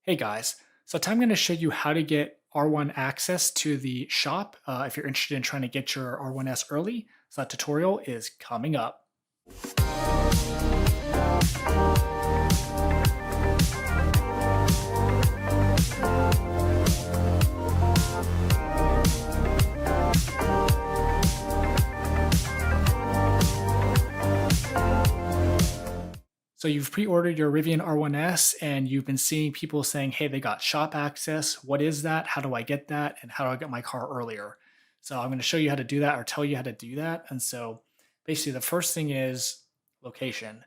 Hey guys, so today I'm going to show you how to get R1 access to the shop if you're interested in trying to get your R1S early. So that tutorial is coming up. So you've pre-ordered your Rivian R1S and you've been seeing people saying, hey, they got shop access. What is that? How do I get that? And how do I get my car earlier? So I'm going to show you how to do that or tell you how to do that. And so basically the first thing is location.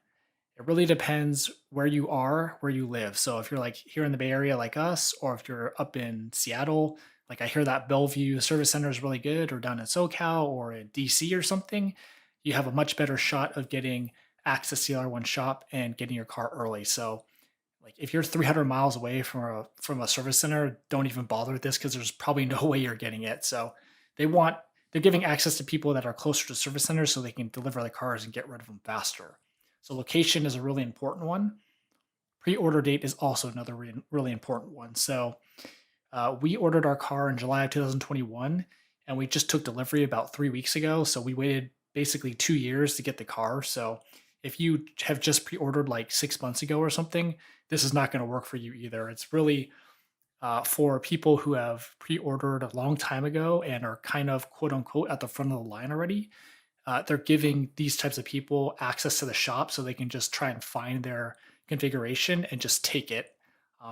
It really depends where you are, where you live. So if you're like here in the Bay Area like us, or if you're up in Seattle, like I hear that Bellevue Service Center is really good, or down in SoCal or in DC or something, you have a much better shot of getting access to the R1 shop and getting your car early. So like if you're 300 miles away from a service center, don't even bother with this because there's probably no way you're getting it. So they want they're giving access to people that are closer to service centers so they can deliver the cars and get rid of them faster. So location is a really important one. Pre-order date is also another really important one. So we ordered our car in July of 2021, and we just took delivery about 3 weeks ago. So we waited basically 2 years to get the car. So if you have just pre-ordered like 6 months ago or something, this is not going to work for you either. It's really for people who have pre-ordered a long time ago and are kind of quote unquote at the front of the line already. They're giving these types of people access to the shop so they can just try and find their configuration and just take it.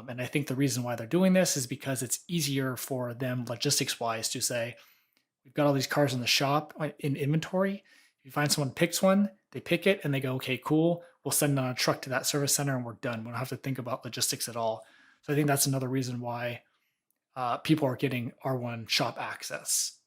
And I think the reason why they're doing this is because it's easier for them logistics wise to say, we've got all these cars in the shop in inventory. If you find someone picks one, they pick it and they go, okay, cool. We'll send it on a truck to that service center and we're done. We don't have to think about logistics at all. So I think that's another reason why people are getting R1 shop access.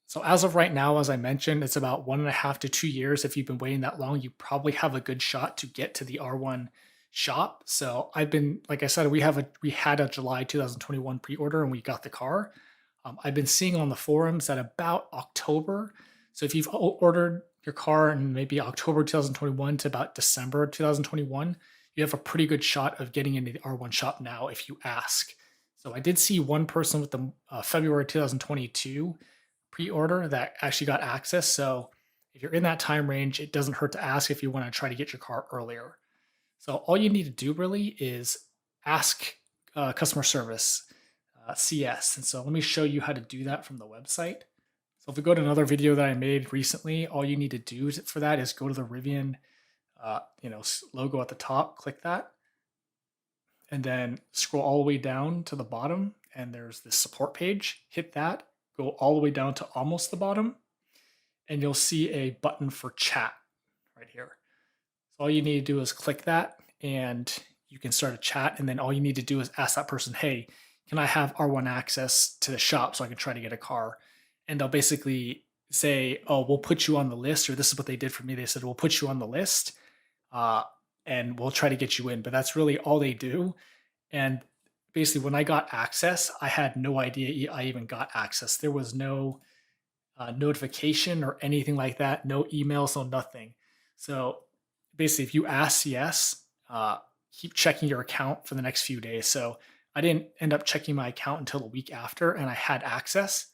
So as of right now, as I mentioned, it's about 1.5 to 2 years. If you've been waiting that long, you probably have a good shot to get to the R1 shop. So I've been, like I said, we had a July 2021 pre-order and we got the car. I've been seeing on the forums that about October. So if you've ordered your car in maybe October 2021 to about December 2021, you have a pretty good shot of getting into the R1 shop now if you ask. So I did see one person with the February 2022 pre-order that actually got access. So if you're in that time range, it doesn't hurt to ask if you want to try to get your car earlier. So all you need to do really is ask customer service, CS. And so let me show you how to do that from the website. So if we go to another video that I made recently, all you need to do for that is go to the Rivian, logo at the top, click that, and then scroll all the way down to the bottom, and there's this support page. Hit that, go all the way down to almost the bottom, and you'll see a button for chat right here. So all you need to do is click that, and you can start a chat, and then all you need to do is ask that person, hey, can I have R1 access to the shop so I can try to get a car? And they'll basically say, oh, we'll put you on the list, or this is what they did for me. They said, we'll put you on the list and we'll try to get you in. But that's really all they do. And basically, when I got access, I had no idea I even got access. There was no notification or anything like that, no emails, no nothing. So basically, if you ask CS, keep checking your account for the next few days. So I didn't end up checking my account until a week after, and I had access.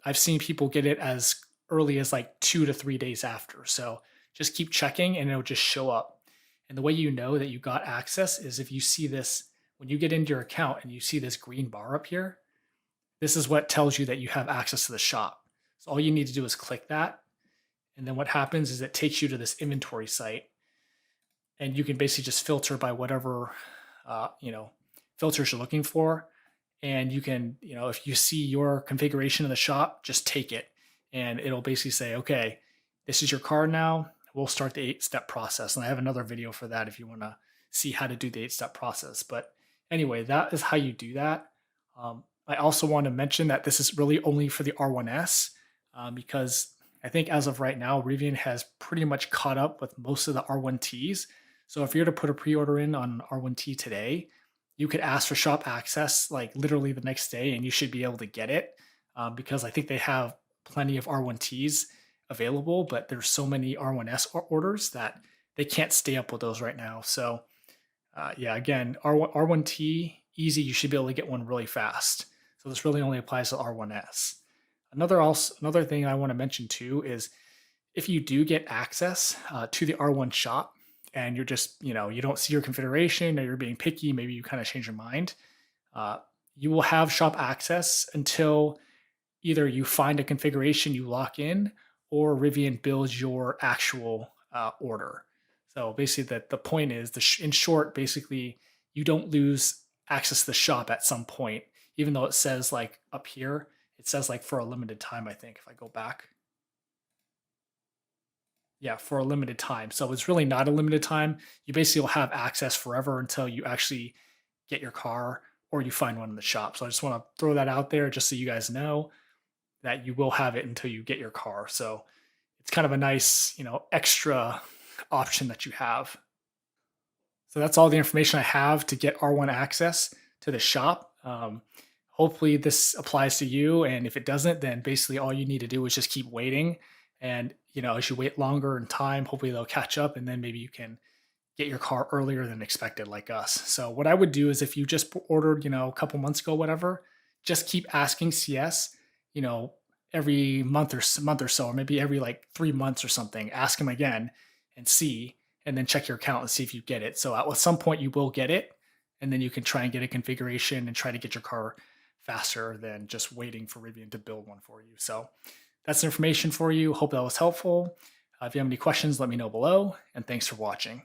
I've seen people get it as early as like 2 to 3 days after. So just keep checking and it'll just show up. And the way you know that you got access is if you see this, when you get into your account and you see this green bar up here, this is what tells you that you have access to the shop. So all you need to do is click that. And then what happens is it takes you to this inventory site, and you can basically just filter by whatever, filters you're looking for. And you can, if you see your configuration in the shop, just take it. And it'll basically say, okay, this is your car now. We'll start the 8-step process. And I have another video for that if you want to see how to do the 8-step process. But anyway, that is how you do that. I also want to mention that this is really only for the R1S because I think as of right now, Rivian has pretty much caught up with most of the R1Ts. So if you're to put a pre-order in on R1T today, you could ask for shop access like literally the next day and you should be able to get it because I think they have plenty of R1Ts available, but there's so many R1S orders that they can't stay up with those right now. So again, R1T, easy. You should be able to get one really fast. So this really only applies to R1S. Another thing I want to mention too is if you do get access to the R1 shop and you're just, you don't see your configuration or you're being picky, maybe you kind of change your mind, uh, you will have shop access until either you find a configuration you lock in or Rivian builds your actual order. So basically, the point is, in short, basically, you don't lose access to the shop at some point, even though it says like up here, it says like for a limited time, I think, if I go back. Yeah, for a limited time. So it's really not a limited time. You basically will have access forever until you actually get your car or you find one in the shop. So I just want to throw that out there just so you guys know that you will have it until you get your car. So it's kind of a nice, extra option that you have. So that's all the information I have to get R1 access to the shop. Hopefully this applies to you. And if it doesn't, then basically all you need to do is just keep waiting. And, as you wait longer in time, hopefully they'll catch up and then maybe you can get your car earlier than expected like us. So what I would do is if you just ordered, a couple months ago, whatever, just keep asking CS, you know, every month or so, or maybe every like 3 months or something, ask them again and see, and then check your account and see if you get it. So at some point you will get it, and then you can try and get a configuration and try to get your car faster than just waiting for Rivian to build one for you. So that's information for you. Hope that was helpful. If you have any questions, let me know below, and thanks for watching.